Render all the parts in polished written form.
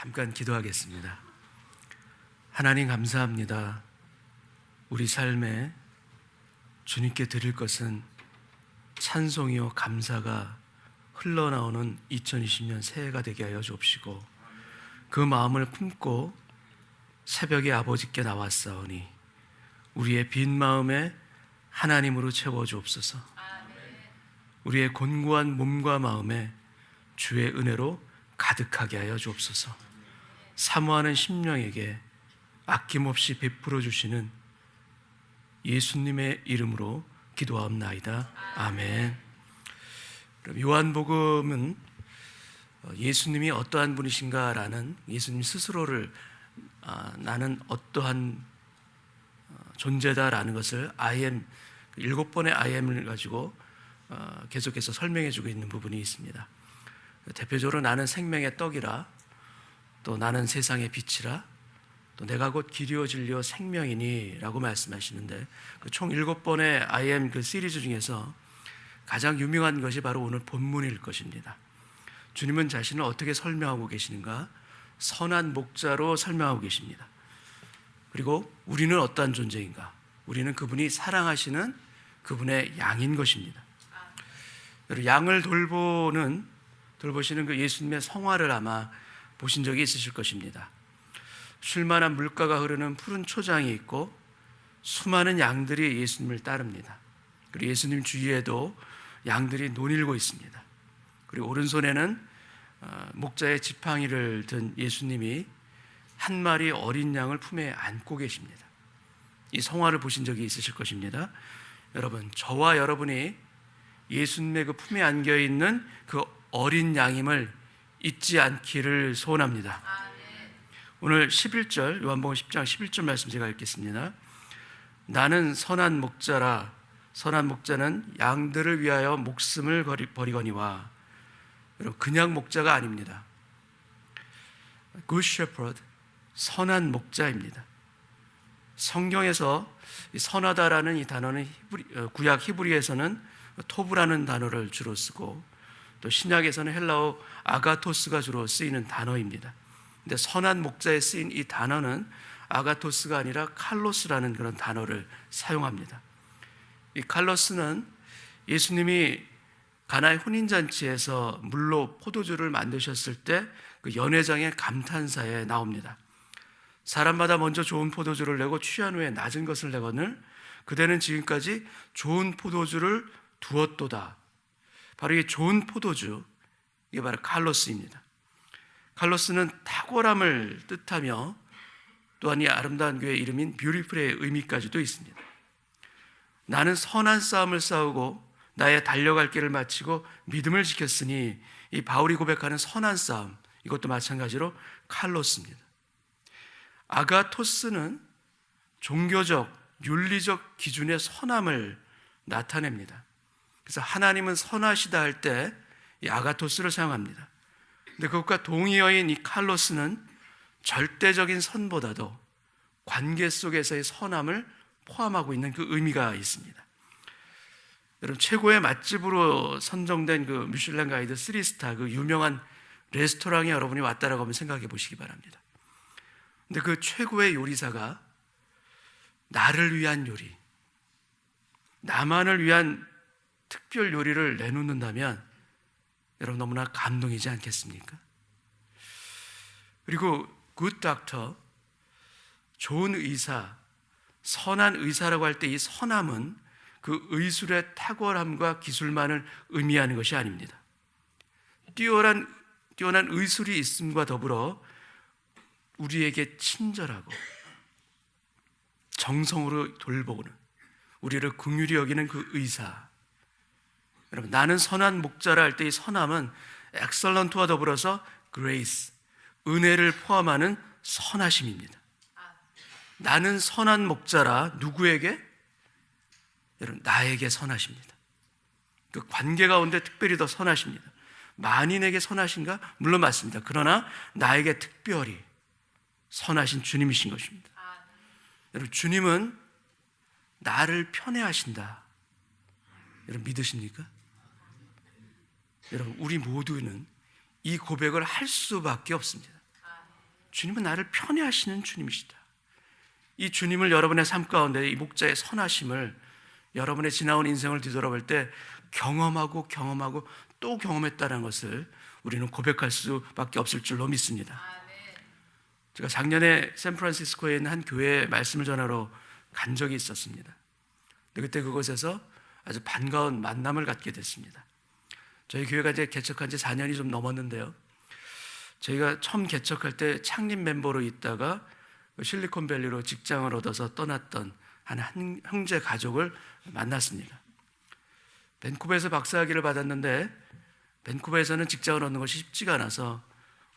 잠깐 기도하겠습니다. 하나님 감사합니다. 우리 삶에 주님께 드릴 것은 찬송이요 감사가 흘러나오는 2020년 새해가 되게 하여 주옵시고, 그 마음을 품고 새벽에 아버지께 나왔사오니 우리의 빈 마음에 하나님으로 채워 주옵소서. 우리의 곤고한 몸과 마음에 주의 은혜로 가득하게 하여 주옵소서. 사모하는 심령에게 아낌없이 베풀어 주시는 예수님의 이름으로 기도하옵나이다. 아멘. 요한복음은 예수님이 어떠한 분이신가라는, 예수님 스스로를 나는 어떠한 존재다라는 것을 일곱 번의 I am을 가지고 계속해서 설명해 주고 있는 부분이 있습니다. 대표적으로 나는 생명의 떡이라, 또 나는 세상의 빛이라, 또 내가 곧 길이요 진리요 생명이니 라고 말씀하시는데, 총 7번의 I am 그 시리즈 중에서 가장 유명한 것이 바로 오늘 본문일 것입니다. 주님은 자신을 어떻게 설명하고 계시는가? 선한 목자로 설명하고 계십니다. 그리고 우리는 어떠한 존재인가? 우리는 그분이 사랑하시는 그분의 양인 것입니다. 양을 돌보시는 그 예수님의 성화를 아마 보신 적이 있으실 것입니다. 쉴만한 물가가 흐르는 푸른 초장이 있고 수많은 양들이 예수님을 따릅니다. 그리고 예수님 주위에도 양들이 논일고 있습니다. 그리고 오른손에는 목자의 지팡이를 든 예수님이 한 마리 어린 양을 품에 안고 계십니다. 이 성화를 보신 적이 있으실 것입니다. 여러분, 저와 여러분이 예수님의 그 품에 안겨 있는 그 어린 양임을 잊지 않기를 소원합니다. 오늘 11절, 요한복음 10장 11절 말씀 제가 읽겠습니다. 나는 선한 목자라, 선한 목자는 양들을 위하여 목숨을 버리거니와. 여러분, 그냥 목자가 아닙니다. Good Shepherd, 선한 목자입니다. 성경에서 선하다라는 이 단어는 구약 히브리에서는 토브라는 단어를 주로 쓰고, 또 신약에서는 헬라어 아가토스가 주로 쓰이는 단어입니다. 근데 선한 목자에 쓰인 이 단어는 아가토스가 아니라 칼로스라는 그런 단어를 사용합니다. 이 칼로스는 예수님이 가나의 혼인잔치에서 물로 포도주를 만드셨을 때 그 연회장의 감탄사에 나옵니다. 사람마다 먼저 좋은 포도주를 내고 취한 후에 낮은 것을 내거늘 그대는 지금까지 좋은 포도주를 두었도다. 바로 이 좋은 포도주, 이게 바로 칼로스입니다. 칼로스는 탁월함을 뜻하며 또한 이 아름다운 교회의 이름인 뷰티풀의 의미까지도 있습니다. 나는 선한 싸움을 싸우고 나의 달려갈 길을 마치고 믿음을 지켰으니, 이 바울이 고백하는 선한 싸움, 이것도 마찬가지로 칼로스입니다. 아가토스는 종교적, 윤리적 기준의 선함을 나타냅니다. 그래서 하나님은 선하시다 할 때 이 아가토스를 사용합니다. 근데 그것과 동의어인 이 칼로스는 절대적인 선보다도 관계 속에서의 선함을 포함하고 있는 그 의미가 있습니다. 여러분, 최고의 맛집으로 선정된 그 미슐랭 가이드 3스타 그 유명한 레스토랑에 여러분이 왔다라고 하면 생각해 보시기 바랍니다. 근데 그 최고의 요리사가 나를 위한 요리, 나만을 위한 특별 요리를 내놓는다면 여러분 너무나 감동이지 않겠습니까? 그리고 굿 닥터, 좋은 의사, 선한 의사라고 할 때 이 선함은 그 의술의 탁월함과 기술만을 의미하는 것이 아닙니다. 뛰어난 의술이 있음과 더불어 우리에게 친절하고 정성으로 돌보는, 우리를 긍휼히 여기는 그 의사. 여러분, 나는 선한 목자라 할 때 이 선함은 엑설런트와 더불어서 그레이스, 은혜를 포함하는 선하심입니다. 나는 선한 목자라, 누구에게? 여러분, 나에게 선하십니다. 그 관계 가운데 특별히 더 선하십니다. 만인에게 선하신가? 물론 맞습니다. 그러나 나에게 특별히 선하신 주님이신 것입니다. 여러분, 주님은 나를 편애하신다. 여러분, 믿으십니까? 여러분, 우리 모두는 이 고백을 할 수밖에 없습니다. 주님은 나를 편애하시는 주님이시다. 이 주님을 여러분의 삶 가운데, 이 목자의 선하심을 여러분의 지나온 인생을 뒤돌아볼 때 경험하고 또 경험했다는 것을 우리는 고백할 수밖에 없을 줄로 믿습니다. 제가 작년에 샌프란시스코에 있는 한 교회에 말씀을 전하러 간 적이 있었습니다. 그때 그곳에서 아주 반가운 만남을 갖게 됐습니다. 저희 교회가 이제 개척한 지 4년이 좀 넘었는데요, 저희가 처음 개척할 때 창립 멤버로 있다가 실리콘밸리로 직장을 얻어서 떠났던 한 형제 가족을 만났습니다. 밴쿠버에서 박사학위를 받았는데 밴쿠버에서는 직장을 얻는 것이 쉽지가 않아서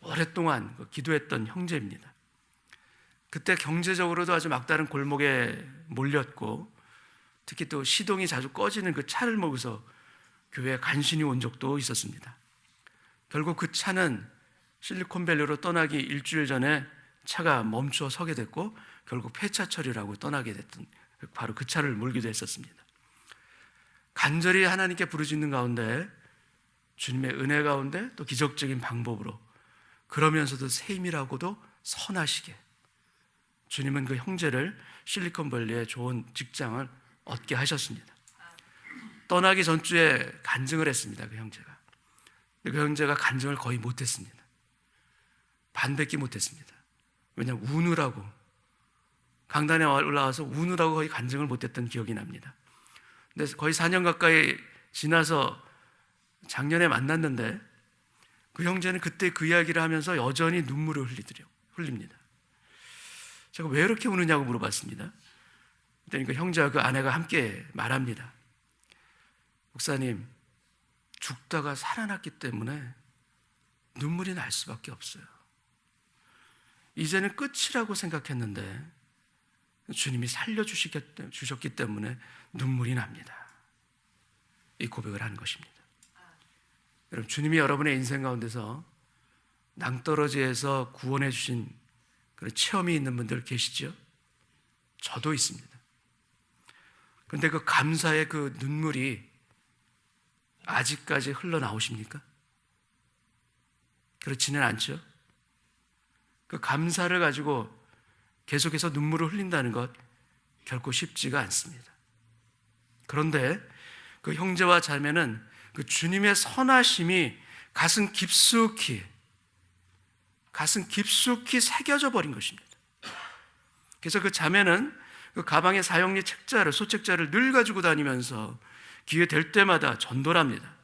오랫동안 기도했던 형제입니다. 그때 경제적으로도 아주 막다른 골목에 몰렸고, 특히 또 시동이 자주 꺼지는 그 차를 몰고서 교회에 간신히 온 적도 있었습니다. 결국 그 차는 실리콘밸리로 떠나기 일주일 전에 차가 멈춰 서게 됐고, 결국 폐차 처리라고 떠나게 됐던, 바로 그 차를 몰기도 했었습니다. 간절히 하나님께 부르짖는 가운데, 주님의 은혜 가운데 또 기적적인 방법으로, 그러면서도 세임이라고도 선하시게 주님은 그 형제를 실리콘밸리에 좋은 직장을 얻게 하셨습니다. 떠나기 전주에 간증을 했습니다. 그 형제가. 그 형제가 간증을 거의 못했습니다. 반밖에 못했습니다. 왜냐하면 우느라고, 강단에 올라와서 우느라고 거의 간증을 못했던 기억이 납니다. 근데 거의 4년 가까이 지나서 작년에 만났는데 그 형제는 그때 그 이야기를 하면서 여전히 눈물을 흘립니다. 제가 왜 이렇게 우느냐고 물어봤습니다. 그랬더니 그 형제와 그 아내가 함께 말합니다. 목사님, 죽다가 살아났기 때문에 눈물이 날 수밖에 없어요. 이제는 끝이라고 생각했는데 주님이 살려주셨기 때문에 눈물이 납니다. 이 고백을 하는 것입니다. 여러분, 주님이 여러분의 인생 가운데서 낭떠러지에서 구원해 주신 그런 체험이 있는 분들 계시죠? 저도 있습니다. 그런데 그 감사의 그 눈물이 아직까지 흘러나오십니까? 그렇지는 않죠? 그 감사를 가지고 계속해서 눈물을 흘린다는 것 결코 쉽지가 않습니다. 그런데 그 형제와 자매는 그 주님의 선하심이 가슴 깊숙이 새겨져 버린 것입니다. 그래서 그 자매는 그 가방에 사형리 소책자를 늘 가지고 다니면서 기회 될 때마다 전도를 합니다.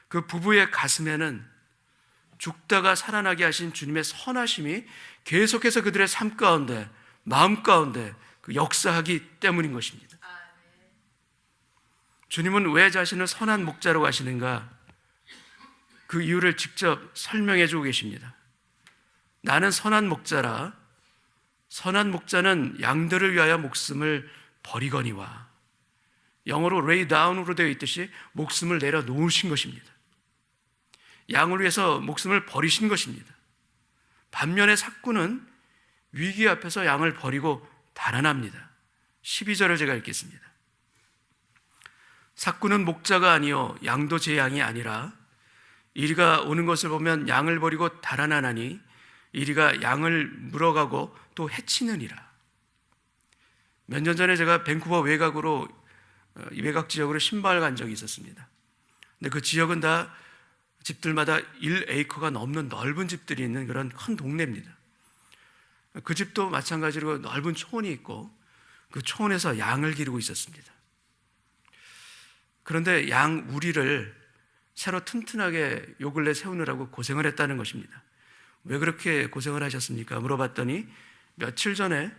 그 부부의 가슴에는 죽다가 살아나게 하신 주님의 선하심이 계속해서 그들의 삶 가운데, 마음 가운데 그 역사하기 때문인 것입니다. 주님은 왜 자신을 선한 목자라고 하시는가? 그 이유를 직접 설명해 주고 계십니다. 나는 선한 목자라. 선한 목자는 양들을 위하여 목숨을 버리거니와. 영어로 lay down으로 되어 있듯이 목숨을 내려놓으신 것입니다. 양을 위해서 목숨을 버리신 것입니다. 반면에 삭구는 위기 앞에서 양을 버리고 달아납니다. 12절을 제가 읽겠습니다. 삭구는 목자가 아니요 양도 제 양이 아니라 이리가 오는 것을 보면 양을 버리고 달아나나니 이리가 양을 물어가고 또 해치느니라. 몇 년 전에 제가 밴쿠버 외곽 지역으로 신발 간 적이 있었습니다. 근데 그 지역은 다 집들마다 1에이커가 넘는 넓은 집들이 있는 그런 큰 동네입니다. 그 집도 마찬가지로 넓은 초원이 있고 그 초원에서 양을 기르고 있었습니다. 그런데 양 우리를 새로 튼튼하게 요 근래 세우느라고 고생을 했다는 것입니다. 왜 그렇게 고생을 하셨습니까? 물어봤더니 며칠 전에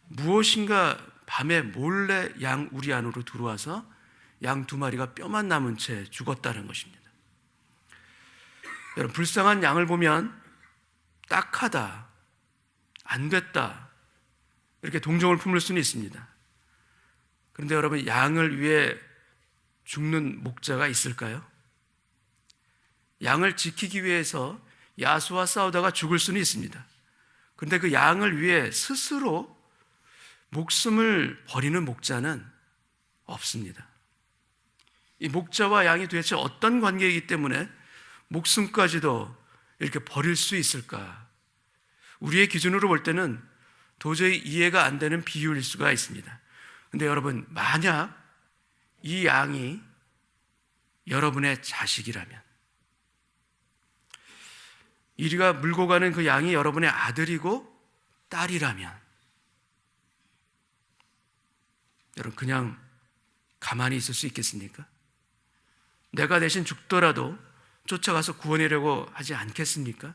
무엇인가 밤에 몰래 양 우리 안으로 들어와서 양 2마리가 뼈만 남은 채 죽었다는 것입니다. 여러분, 불쌍한 양을 보면 딱하다, 안 됐다, 이렇게 동정을 품을 수는 있습니다. 그런데 여러분, 양을 위해 죽는 목자가 있을까요? 양을 지키기 위해서 야수와 싸우다가 죽을 수는 있습니다. 그런데 그 양을 위해 스스로 목숨을 버리는 목자는 없습니다. 이 목자와 양이 도대체 어떤 관계이기 때문에 목숨까지도 이렇게 버릴 수 있을까? 우리의 기준으로 볼 때는 도저히 이해가 안 되는 비유일 수가 있습니다. 근데 여러분, 만약 이 양이 여러분의 자식이라면, 이리가 물고 가는 그 양이 여러분의 아들이고 딸이라면, 여러분 그냥 가만히 있을 수 있겠습니까? 내가 대신 죽더라도 쫓아가서 구원하려고 하지 않겠습니까?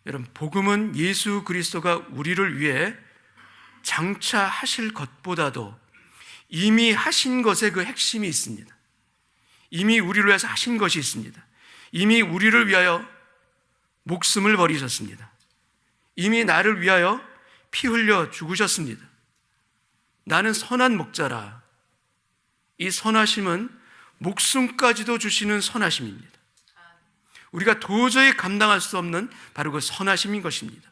여러분, 복음은 예수 그리스도가 우리를 위해 장차 하실 것보다도 이미 하신 것에 그 핵심이 있습니다. 이미 우리를 위해서 하신 것이 있습니다. 이미 우리를 위하여 목숨을 버리셨습니다. 이미 나를 위하여 피 흘려 죽으셨습니다. 나는 선한 목자라. 이 선하심은 목숨까지도 주시는 선하심입니다. 우리가 도저히 감당할 수 없는 바로 그 선하심인 것입니다.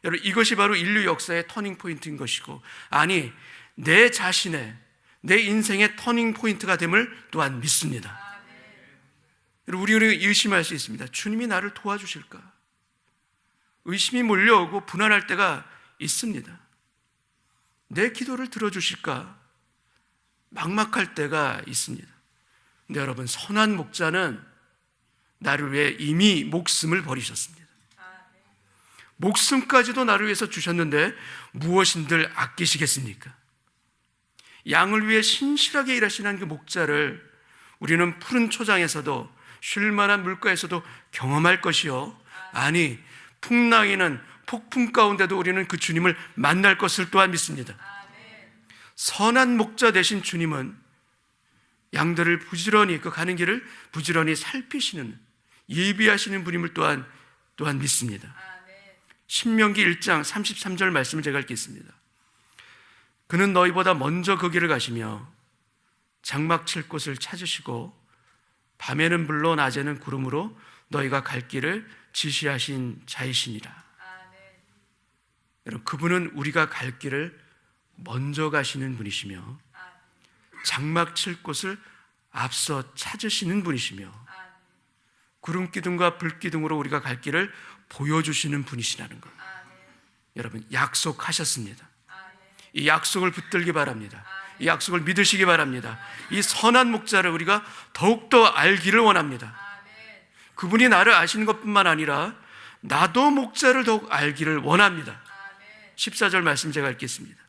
여러분, 이것이 바로 인류 역사의 터닝포인트인 것이고, 아니, 내 자신의, 내 인생의 터닝포인트가 됨을 또한 믿습니다. 여러분, 우리는 의심할 수 있습니다. 주님이 나를 도와주실까? 의심이 몰려오고 불안할 때가 있습니다. 내 기도를 들어주실까? 막막할 때가 있습니다. 근데 여러분, 선한 목자는 나를 위해 이미 목숨을 버리셨습니다. 목숨까지도 나를 위해서 주셨는데 무엇인들 아끼시겠습니까? 양을 위해 신실하게 일하시는 그 목자를 우리는 푸른 초장에서도 쉴 만한 물가에서도 경험할 것이요, 아니, 풍랑이는 폭풍 가운데도 우리는 그 주님을 만날 것을 또한 믿습니다. 선한 목자 되신 주님은 양들을 부지런히, 그 가는 길을 부지런히 살피시는, 예비하시는 분임을 또한 믿습니다. 신명기 1장 33절 말씀을 제가 읽겠습니다. 그는 너희보다 먼저 그 길을 가시며 장막 칠 곳을 찾으시고 밤에는 불로 낮에는 구름으로 너희가 갈 길을 지시하신 자이시니라. 여러분, 그분은 우리가 갈 길을 먼저 가시는 분이시며 장막 칠 곳을 앞서 찾으시는 분이시며 구름 기둥과 불 기둥으로 우리가 갈 길을 보여주시는 분이시라는 것. 여러분, 약속하셨습니다. 이 약속을 붙들기 바랍니다. 이 약속을 믿으시기 바랍니다. 이 선한 목자를 우리가 더욱더 알기를 원합니다. 그분이 나를 아시는 것뿐만 아니라 나도 목자를 더욱 알기를 원합니다. 14절 말씀 제가 읽겠습니다.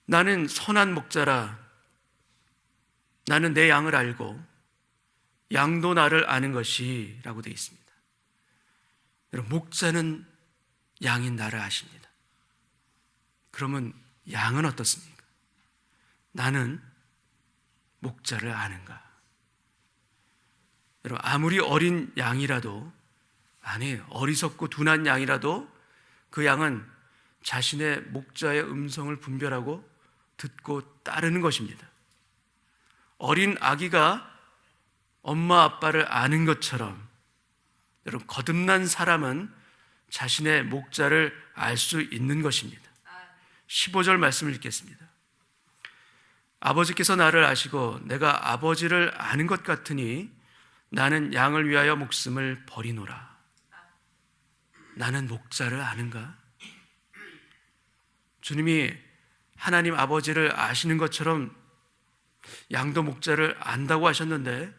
나는 선한 목자라. 나는 내 양을 알고 양도 나를 아는 것이 라고 되어 있습니다. 여러분, 목자는 양인 나를 아십니다. 그러면 양은 어떻습니까? 나는 목자를 아는가? 여러분, 아무리 어린 양이라도, 아니, 어리석고 둔한 양이라도 그 양은 자신의 목자의 음성을 분별하고 듣고 따르는 것입니다. 어린 아기가 엄마 아빠를 아는 것처럼 여러분, 거듭난 사람은 자신의 목자를 알 수 있는 것입니다. 15절 말씀을 읽겠습니다. 아버지께서 나를 아시고 내가 아버지를 아는 것 같으니 나는 양을 위하여 목숨을 버리노라. 나는 목자를 아는가? 주님이 하나님 아버지를 아시는 것처럼 양도 목자를 안다고 하셨는데,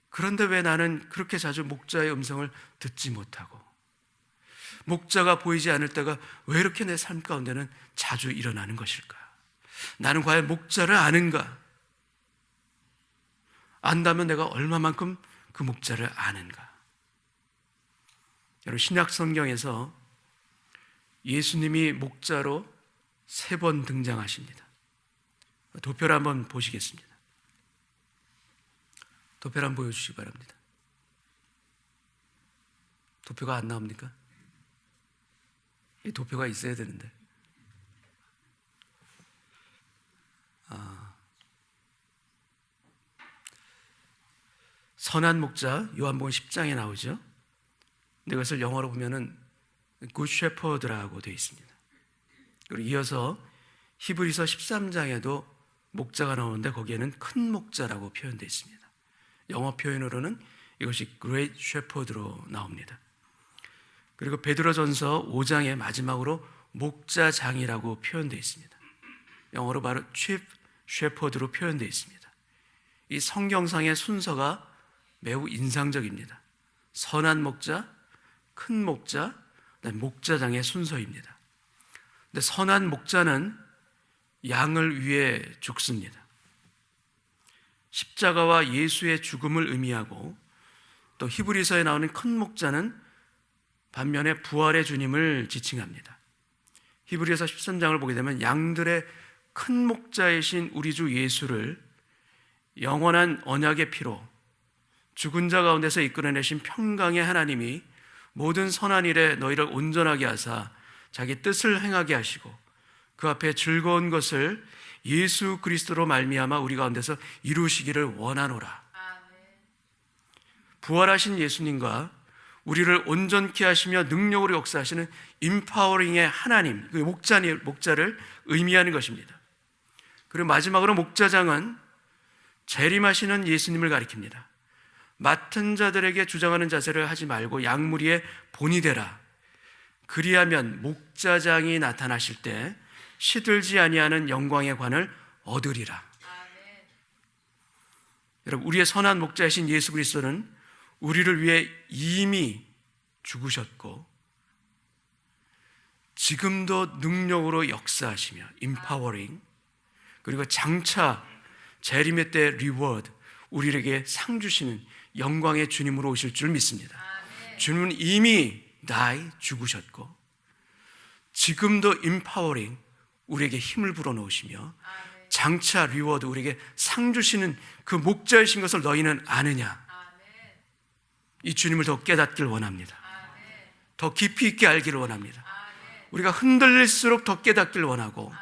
그런데 왜 나는 그렇게 자주 목자의 음성을 듣지 못하고 목자가 보이지 않을 때가 왜 이렇게 내 삶 가운데는 자주 일어나는 것일까? 나는 과연 목자를 아는가? 안다면 내가 얼마만큼 그 목자를 아는가? 여러분, 신약 성경에서 예수님이 목자로 3번 등장하십니다. 도표를 한번 보시겠습니다. 도표를 한번 보여주시기 바랍니다. 도표가 안 나옵니까? 이 도표가 있어야 되는데. 선한 목자, 요한복음 10장에 나오죠. 근데 이것을 영어로 보면은 Good Shepherd라고 되어 있습니다. 그리고 이어서 히브리서 13장에도 목자가 나오는데 거기에는 큰 목자라고 표현되어 있습니다. 영어 표현으로는 이것이 Great Shepherd로 나옵니다. 그리고 베드로전서 5장의 마지막으로 목자장이라고 표현되어 있습니다. 영어로 바로 chief shepherd로 표현되어 있습니다. 이 성경상의 순서가 매우 인상적입니다. 선한 목자, 큰 목자, 목자장의 순서입니다. 근데 선한 목자는 양을 위해 죽습니다. 십자가와 예수의 죽음을 의미하고, 또 히브리서에 나오는 큰 목자는 반면에 부활의 주님을 지칭합니다. 히브리서 13장을 보게 되면 양들의 큰 목자이신 우리 주 예수를 영원한 언약의 피로 죽은 자 가운데서 이끌어내신 평강의 하나님이 모든 선한 일에 너희를 온전하게 하사 자기 뜻을 행하게 하시고 그 앞에 즐거운 것을 예수 그리스도로 말미암아 우리 가운데서 이루시기를 원하노라. 부활하신 예수님과 우리를 온전케 하시며 능력으로 역사하시는 임파워링의 하나님, 그 목자를 의미하는 것입니다. 그리고 마지막으로 목자장은 재림하시는 예수님을 가리킵니다. 맡은 자들에게 주장하는 자세를 하지 말고 양무리의 본이 되라. 그리하면 목자장이 나타나실 때 시들지 아니하는 영광의 관을 얻으리라. 아멘. 여러분, 우리의 선한 목자이신 예수 그리스도는 우리를 위해 이미 죽으셨고 지금도 능력으로 역사하시며 임파워링, 그리고 장차 재림의 때 리워드, 우리에게 상 주시는 영광의 주님으로 오실 줄 믿습니다. 아멘. 주님은 이미 죽으셨고 지금도 임파워링, 우리에게 힘을 불어넣으시며 장차 리워드, 우리에게 상 주시는 그 목자이신 것을 너희는 아느냐? 이 주님을 더 깨닫길 원합니다. 더 깊이 있게 알기를 원합니다. 우리가 흔들릴수록 더 깨닫길 원하고,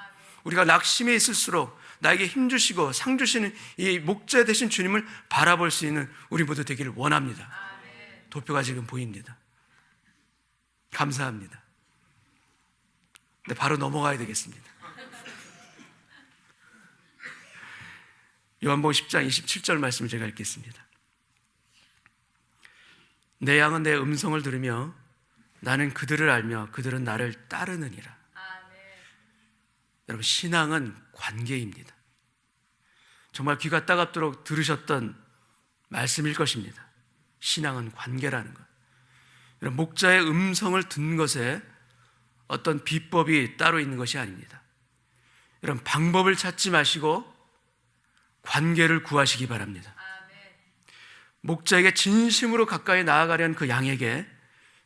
우리가 낙심해 있을수록 나에게 힘 주시고 상 주시는 이 목자 되신 주님을 바라볼 수 있는 우리 모두 되기를 원합니다. 도표가 지금 보입니다. 감사합니다. 네, 바로 넘어가야 되겠습니다. 요한복음 10장 27절 말씀을 제가 읽겠습니다. 내 양은 내 음성을 들으며 나는 그들을 알며 그들은 나를 따르느니라. 아멘. 여러분, 신앙은 관계입니다. 정말 귀가 따갑도록 들으셨던 말씀일 것입니다. 신앙은 관계라는 것. 여러분, 목자의 음성을 듣는 것에 어떤 비법이 따로 있는 것이 아닙니다. 여러분, 방법을 찾지 마시고 관계를 구하시기 바랍니다. 목자에게 진심으로 가까이 나아가려는 그 양에게,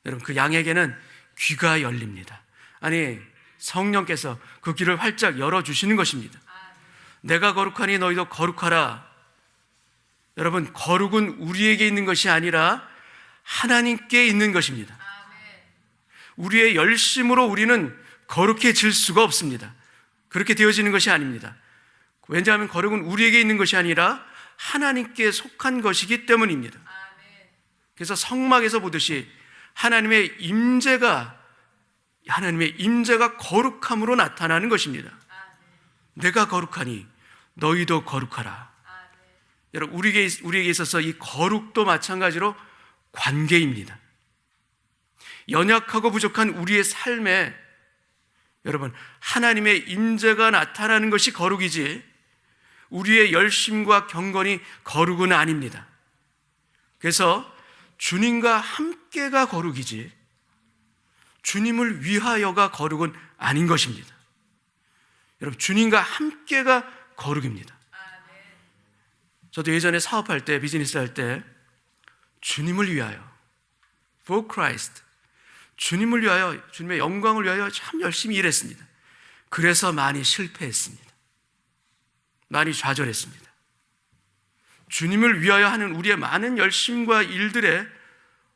여러분, 그 양에게는 귀가 열립니다. 아니, 성령께서 그 길을 활짝 열어주시는 것입니다. 내가 거룩하니 너희도 거룩하라. 여러분, 거룩은 우리에게 있는 것이 아니라 하나님께 있는 것입니다. 우리의 열심으로 우리는 거룩해질 수가 없습니다. 그렇게 되어지는 것이 아닙니다. 왜냐하면 거룩은 우리에게 있는 것이 아니라 하나님께 속한 것이기 때문입니다. 그래서 성막에서 보듯이 하나님의 임재가 거룩함으로 나타나는 것입니다. 내가 거룩하니 너희도 거룩하라. 여러분, 우리에게 있어서 이 거룩도 마찬가지로 관계입니다. 연약하고 부족한 우리의 삶에 여러분, 하나님의 임재가 나타나는 것이 거룩이지 우리의 열심과 경건이 거룩은 아닙니다. 그래서 주님과 함께가 거룩이지 주님을 위하여가 거룩은 아닌 것입니다. 여러분, 주님과 함께가 거룩입니다. 저도 예전에 사업할 때, 비즈니스 할 때 주님을 위하여, for Christ, 주님을 위하여, 주님의 영광을 위하여 참 열심히 일했습니다. 그래서 많이 실패했습니다. 많이 좌절했습니다. 주님을 위하여 하는 우리의 많은 열심과 일들에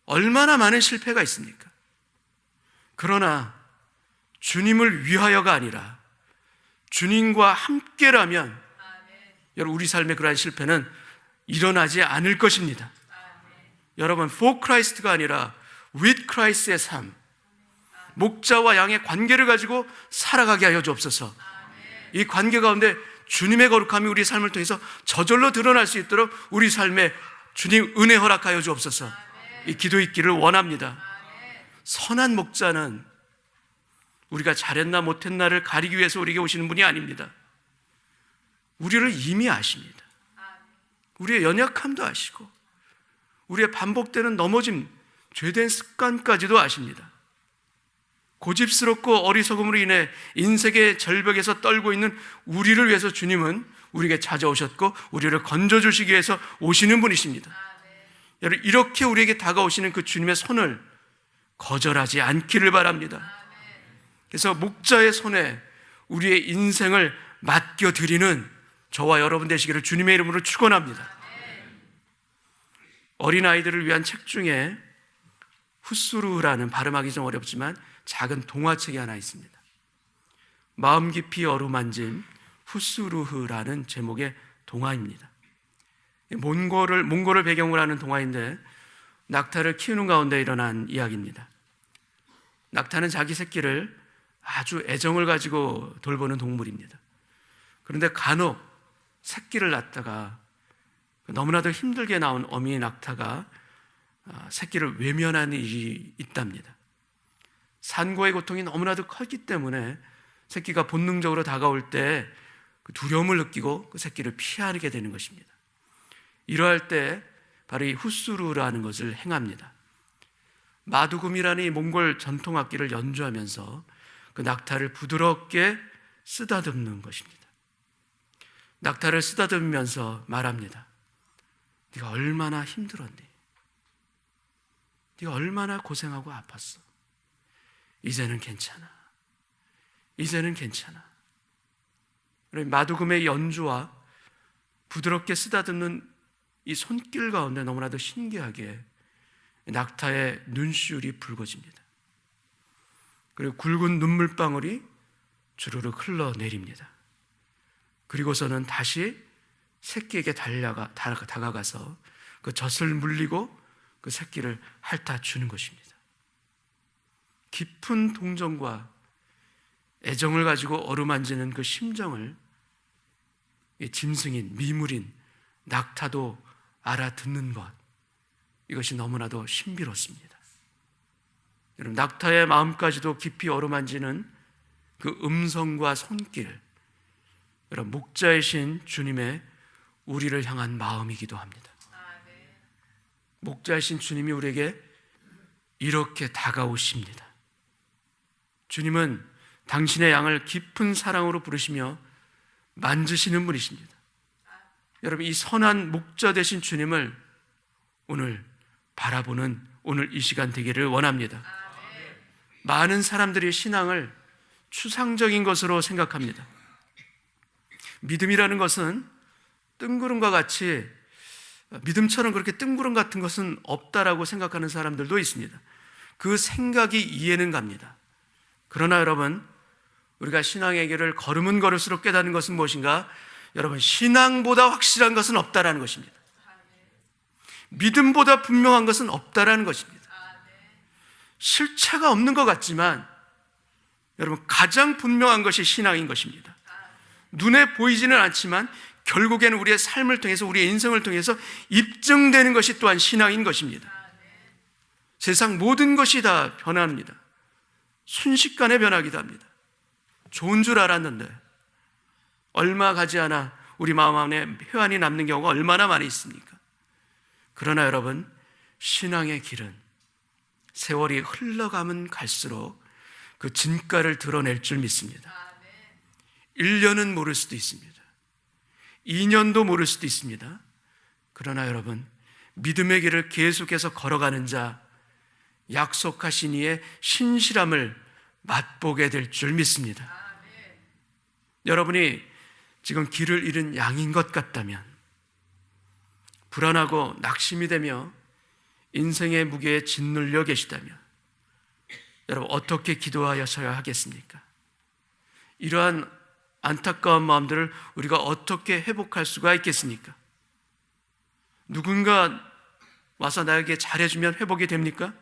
얼마나 많은 실패가 있습니까? 그러나 주님을 위하여가 아니라 주님과 함께라면 여러분, 우리 삶의 그러한 실패는 일어나지 않을 것입니다. 여러분, for Christ가 아니라 with Christ의 삶, 목자와 양의 관계를 가지고 살아가게 하여 주옵소서. 이 관계 가운데 주님의 거룩함이 우리 삶을 통해서 저절로 드러날 수 있도록 우리 삶에 주님 은혜 허락하여 주옵소서. 이 기도 있기를 원합니다. 선한 목자는 우리가 잘했나 못했나를 가리기 위해서 우리에게 오시는 분이 아닙니다. 우리를 이미 아십니다. 우리의 연약함도 아시고 우리의 반복되는 넘어짐, 죄된 습관까지도 아십니다. 고집스럽고 어리석음으로 인해 인생의 절벽에서 떨고 있는 우리를 위해서 주님은 우리에게 찾아오셨고 우리를 건져주시기 위해서 오시는 분이십니다. 여러분, 이렇게 우리에게 다가오시는 그 주님의 손을 거절하지 않기를 바랍니다. 그래서 목자의 손에 우리의 인생을 맡겨드리는 저와 여러분 되시기를 주님의 이름으로 축원합니다. 어린아이들을 위한 책 중에 후스루라는, 발음하기 좀 어렵지만 작은 동화책이 하나 있습니다. 마음 깊이 어루만진 후스루흐라는 제목의 동화입니다. 몽골을 배경으로 하는 동화인데 낙타를 키우는 가운데 일어난 이야기입니다. 낙타는 자기 새끼를 아주 애정을 가지고 돌보는 동물입니다. 그런데 간혹 새끼를 낳다가 너무나도 힘들게 낳은 어미 낙타가 새끼를 외면하는 일이 있답니다. 산고의 고통이 너무나도 컸기 때문에 새끼가 본능적으로 다가올 때 두려움을 느끼고 그 새끼를 피하게 되는 것입니다. 이러할 때 바로 이 후스루라는 것을 행합니다. 마두금이라는 이 몽골 전통 악기를 연주하면서 그 낙타를 부드럽게 쓰다듬는 것입니다. 낙타를 쓰다듬으면서 말합니다. 네가 얼마나 힘들었니? 네가 얼마나 고생하고 아팠어? 이제는 괜찮아. 이제는 괜찮아. 마두금의 연주와 부드럽게 쓰다듬는 이 손길 가운데 너무나도 신기하게 낙타의 눈시울이 붉어집니다. 그리고 굵은 눈물방울이 주르륵 흘러내립니다. 그리고서는 다시 새끼에게 다가가서 그 젖을 물리고 그 새끼를 핥아주는 것입니다. 깊은 동정과 애정을 가지고 어루만지는 그 심정을 짐승인, 미물인 낙타도 알아듣는 것, 이것이 너무나도 신비롭습니다. 여러분, 낙타의 마음까지도 깊이 어루만지는 그 음성과 손길, 여러분, 목자이신 주님의 우리를 향한 마음이기도 합니다. 목자이신 주님이 우리에게 이렇게 다가오십니다. 주님은 당신의 양을 깊은 사랑으로 부르시며 만지시는 분이십니다. 여러분, 이 선한 목자 되신 주님을 오늘 바라보는 오늘 이 시간 되기를 원합니다. 많은 사람들이 신앙을 추상적인 것으로 생각합니다. 믿음이라는 것은 뜬구름과 같이, 믿음처럼 그렇게 뜬구름 같은 것은 없다라고 생각하는 사람들도 있습니다. 그 생각이 이해는 갑니다. 그러나 여러분, 우리가 신앙의 길을 걸으면 걸을수록 깨닫는 것은 무엇인가? 여러분, 신앙보다 확실한 것은 없다라는 것입니다. 믿음보다 분명한 것은 없다라는 것입니다. 실체가 없는 것 같지만 여러분, 가장 분명한 것이 신앙인 것입니다. 눈에 보이지는 않지만 결국에는 우리의 삶을 통해서, 우리의 인생을 통해서 입증되는 것이 또한 신앙인 것입니다. 세상 모든 것이 다 변합니다. 순식간에 변하기도 합니다. 좋은 줄 알았는데 얼마 가지 않아 우리 마음 안에 회한이 남는 경우가 얼마나 많이 있습니까? 그러나 여러분, 신앙의 길은 세월이 흘러가면 갈수록 그 진가를 드러낼 줄 믿습니다. 1년은 모를 수도 있습니다. 2년도 모를 수도 있습니다. 그러나 여러분, 믿음의 길을 계속해서 걸어가는 자, 약속하신 이의 신실함을 맛보게 될 줄 믿습니다. 여러분이 지금 길을 잃은 양인 것 같다면, 불안하고 낙심이 되며 인생의 무게에 짓눌려 계시다면 여러분, 어떻게 기도하셔야 하겠습니까? 이러한 안타까운 마음들을 우리가 어떻게 회복할 수가 있겠습니까? 누군가 와서 나에게 잘해주면 회복이 됩니까?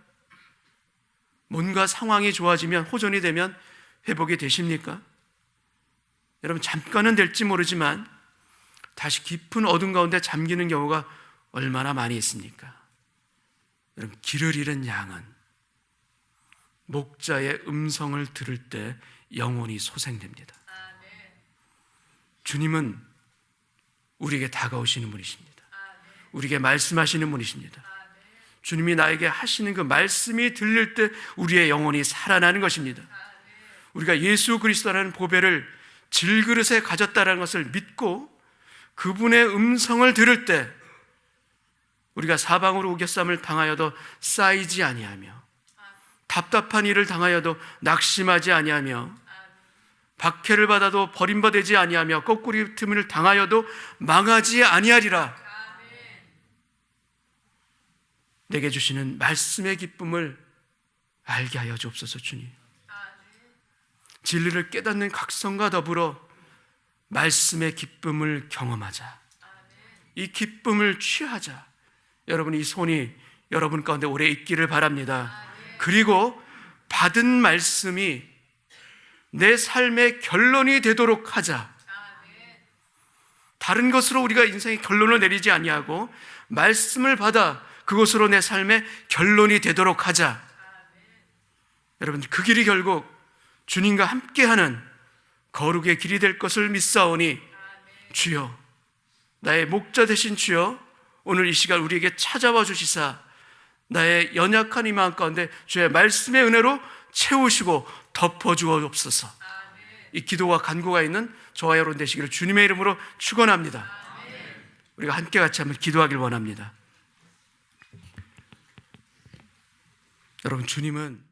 뭔가 상황이 좋아지면, 호전이 되면 회복이 되십니까? 여러분, 잠깐은 될지 모르지만 다시 깊은 어둠 가운데 잠기는 경우가 얼마나 많이 있습니까? 여러분, 길을 잃은 양은 목자의 음성을 들을 때 영혼이 소생됩니다. 주님은 우리에게 다가오시는 분이십니다. 우리에게 말씀하시는 분이십니다. 주님이 나에게 하시는 그 말씀이 들릴 때 우리의 영혼이 살아나는 것입니다. 우리가 예수 그리스도라는 보배를 질그릇에 가졌다는 것을 믿고 그분의 음성을 들을 때 우리가 사방으로 우겨쌈을 당하여도 쌓이지 아니하며 답답한 일을 당하여도 낙심하지 아니하며 박해를 받아도 버림받지 아니하며 거꾸리 틈을 당하여도 망하지 아니하리라. 내게 주시는 말씀의 기쁨을 알게 하여 주옵소서. 주님, 진리를 깨닫는 각성과 더불어 말씀의 기쁨을 경험하자. 이 기쁨을 취하자. 여러분, 이 손이 여러분 가운데 오래 있기를 바랍니다. 그리고 받은 말씀이 내 삶의 결론이 되도록 하자. 다른 것으로 우리가 인생의 결론을 내리지 아니하고 말씀을 받아 그것으로 내 삶의 결론이 되도록 하자. 여러분, 그 길이 결국 주님과 함께하는 거룩의 길이 될 것을 믿사오니 주여, 나의 목자 되신 주여, 오늘 이 시간 우리에게 찾아와 주시사 나의 연약한 이 마음 가운데 주의 말씀의 은혜로 채우시고 덮어주옵소서. 이 기도와 간구가 있는 저와 여러분 되시기를 주님의 이름으로 축원합니다. 우리가 함께 같이 한번 기도하길 원합니다. 여러분, 주님은